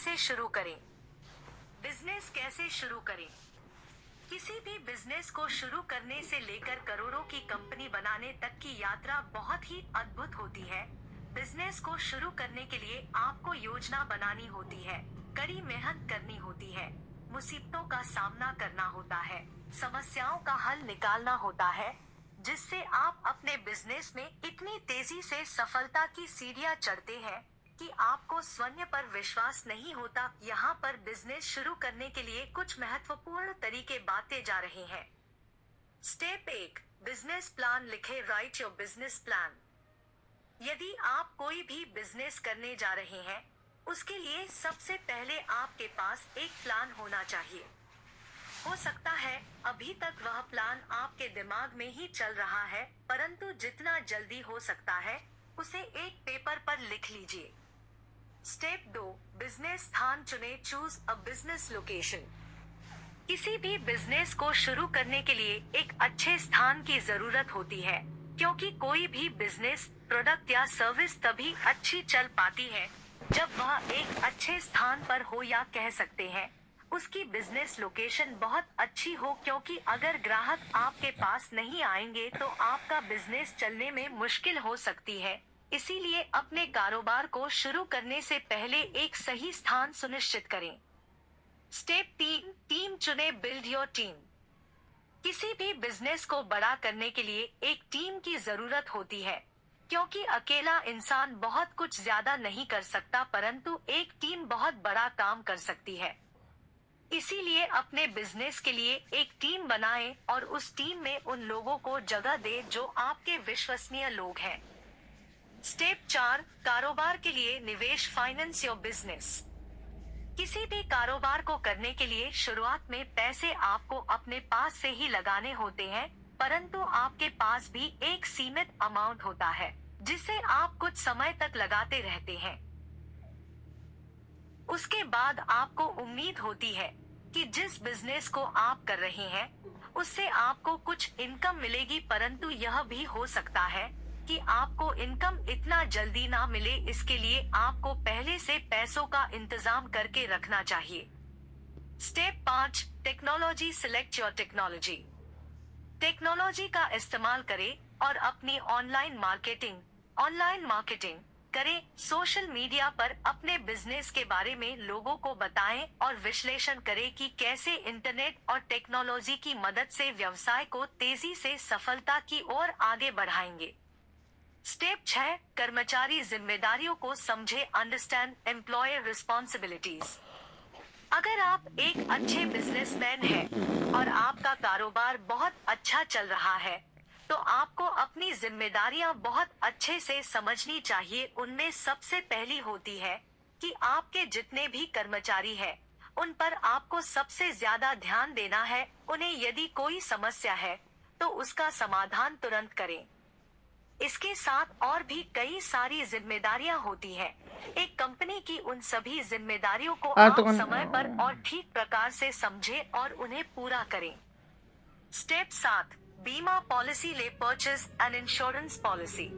कैसे शुरू करें? बिजनेस कैसे शुरू करें? किसी भी बिजनेस को शुरू करने से लेकर करोड़ों की कंपनी बनाने तक की यात्रा बहुत ही अद्भुत होती है। बिजनेस को शुरू करने के लिए आपको योजना बनानी होती है, कड़ी मेहनत करनी होती है, मुसीबतों का सामना करना होता है, समस्याओं का हल निकालना होता है, जिससे आप अपने बिजनेस में इतनी तेजी से सफलता की सीढ़ियां चढ़ते हैं कि आपको स्वयं पर विश्वास नहीं होता। यहाँ पर बिजनेस शुरू करने के लिए कुछ महत्वपूर्ण तरीके बातें जा रहे हैं। स्टेप 1, बिजनेस प्लान लिखें। Right your business plan. यदि आप कोई भी बिजनेस करने जा रहे हैं, उसके लिए सबसे पहले आपके पास एक प्लान होना चाहिए। हो सकता है अभी तक वह प्लान आपके दिमाग में ही चल रहा है, परंतु जितना जल्दी हो सकता है उसे एक पेपर पर लिख लीजिए। स्टेप 2, बिजनेस स्थान चुने। Choose a business location. किसी भी बिजनेस को शुरू करने के लिए एक अच्छे स्थान की जरूरत होती है, क्योंकि कोई भी बिजनेस, प्रोडक्ट या सर्विस तभी अच्छी चल पाती है जब वह एक अच्छे स्थान पर हो, या कह सकते हैं उसकी बिजनेस लोकेशन बहुत अच्छी हो, क्योंकि अगर ग्राहक आपके पास नहीं आएंगे तो आपका बिजनेस चलने में मुश्किल हो सकती है। इसीलिए अपने कारोबार को शुरू करने से पहले एक सही स्थान सुनिश्चित करें। स्टेप 3, टीम चुने। Build your team. किसी भी बिजनेस को बड़ा करने के लिए एक टीम की जरूरत होती है, क्योंकि अकेला इंसान बहुत कुछ ज्यादा नहीं कर सकता, परंतु एक टीम बहुत बड़ा काम कर सकती है। इसीलिए अपने बिजनेस के लिए एक टीम बनाएं और उस टीम में उन लोगों को जगह दें जो आपके विश्वसनीय लोग हैं। स्टेप 4, कारोबार के लिए निवेश। Finance your business. किसी भी कारोबार को करने के लिए शुरुआत में पैसे आपको अपने पास से ही लगाने होते हैं, परंतु आपके पास भी एक सीमित अमाउंट होता है जिसे आप कुछ समय तक लगाते रहते हैं। उसके बाद आपको उम्मीद होती है कि जिस बिजनेस को आप कर रहे हैं उससे आपको कुछ इनकम मिलेगी, परंतु यह भी हो सकता है कि आपको इनकम इतना जल्दी ना मिले। इसके लिए आपको पहले से पैसों का इंतजाम करके रखना चाहिए। Step 5, technology. Select your technology. Technology का इस्तेमाल करें और अपनी ऑनलाइन मार्केटिंग करें। सोशल मीडिया पर अपने बिजनेस के बारे में लोगों को बताएं और विश्लेषण करें कि कैसे इंटरनेट और टेक्नोलॉजी की मदद से व्यवसाय को तेजी से सफलता की ओर आगे बढ़ाएंगे। स्टेप 6, कर्मचारी जिम्मेदारियों को समझे। Understand employer responsibilities. अगर आप एक अच्छे बिजनेसमैन हैं और आपका कारोबार बहुत अच्छा चल रहा है, तो आपको अपनी जिम्मेदारियां बहुत अच्छे से समझनी चाहिए। उनमें सबसे पहली होती है कि आपके जितने भी कर्मचारी हैं, उन पर आपको सबसे ज्यादा ध्यान देना है। उन्हें यदि कोई समस्या है तो उसका समाधान तुरंत करें। इसके साथ और भी कई सारी जिम्मेदारियां होती हैं। एक कंपनी की उन सभी जिम्मेदारियों को आप समय पर और ठीक प्रकार से समझें और उन्हें पूरा करें। स्टेप 7, बीमा पॉलिसी ले। Purchase an insurance policy.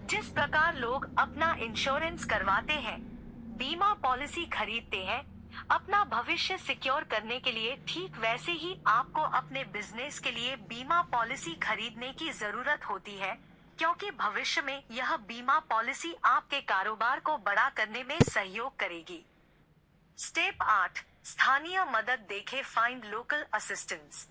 जिस प्रकार लोग अपना इंश्योरेंस करवाते हैं, बीमा पॉलिसी खरीदते हैं अपना भविष्य सिक्योर करने के लिए, ठीक वैसे ही आपको अपने बिजनेस के लिए बीमा पॉलिसी खरीदने की जरूरत होती है, क्योंकि भविष्य में यह बीमा पॉलिसी आपके कारोबार को बड़ा करने में सहयोग करेगी। स्टेप 8, स्थानीय मदद देखें। Find local assistance.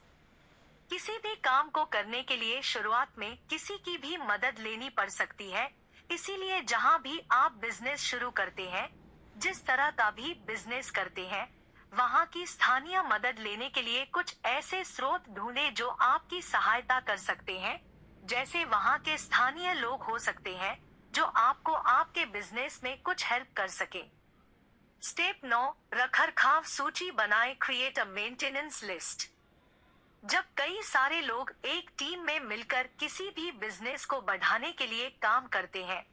किसी भी काम को करने के लिए शुरुआत में किसी की भी मदद लेनी पड़ सकती है। इसीलिए जहां भी आप बिजनेस शुरू करते हैं, जिस तरह का भी बिजनेस करते हैं, वहां की स्थानीय मदद लेने के लिए कुछ ऐसे स्रोत ढूंढें जो आपकी सहायता कर सकते हैं। जैसे वहां के स्थानीय लोग हो सकते हैं जो आपको आपके बिजनेस में कुछ हेल्प कर सके। स्टेप 9, रखरखाव सूची बनाएं। Create a maintenance list. जब कई सारे लोग एक टीम में मिलकर किसी भी बिजनेस को बढ़ाने के लिए काम करते हैं,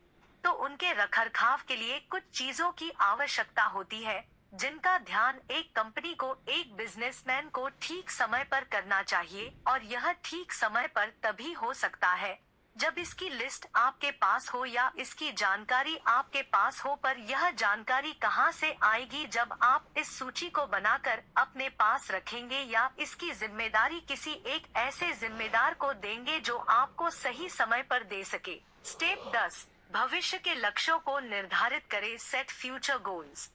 तो उनके रखरखाव के लिए कुछ चीजों की आवश्यकता होती है, जिनका ध्यान एक कंपनी को, एक बिजनेसमैन को ठीक समय पर करना चाहिए। और यह ठीक समय पर तभी हो सकता है जब इसकी लिस्ट आपके पास हो या इसकी जानकारी आपके पास हो, पर यह जानकारी कहाँ से आएगी जब आप इस सूची को बनाकर अपने पास रखेंगे या इसकी जिम्मेदारी किसी एक ऐसे जिम्मेदार को देंगे जो आपको सही समय पर दे सके। स्टेप 10, भविष्य के लक्ष्यों को निर्धारित करें। Set future goals.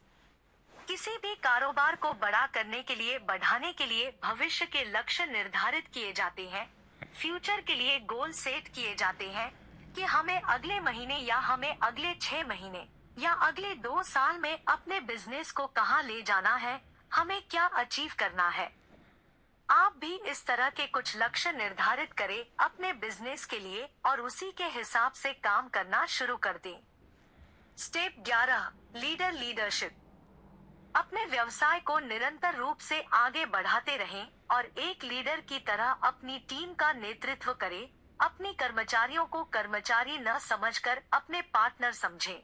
किसी भी कारोबार को बड़ा करने के लिए, बढ़ाने के लिए भविष्य के लक्ष्य निर्धारित किए जाते हैं। फ्यूचर के लिए गोल सेट किए जाते हैं कि हमें अगले महीने या हमें अगले 6 महीने या अगले 2 साल में अपने बिजनेस को कहां ले जाना है, हमें क्या अचीव करना है। आप भी इस तरह के कुछ लक्ष्य निर्धारित करें अपने बिजनेस के लिए और उसी के हिसाब से काम करना शुरू कर दें। Step 11, leadership. अपने व्यवसाय को निरंतर रूप से आगे बढ़ाते रहें और एक लीडर की तरह अपनी टीम का नेतृत्व करें। अपने कर्मचारियों को कर्मचारी न समझकर अपने पार्टनर समझें।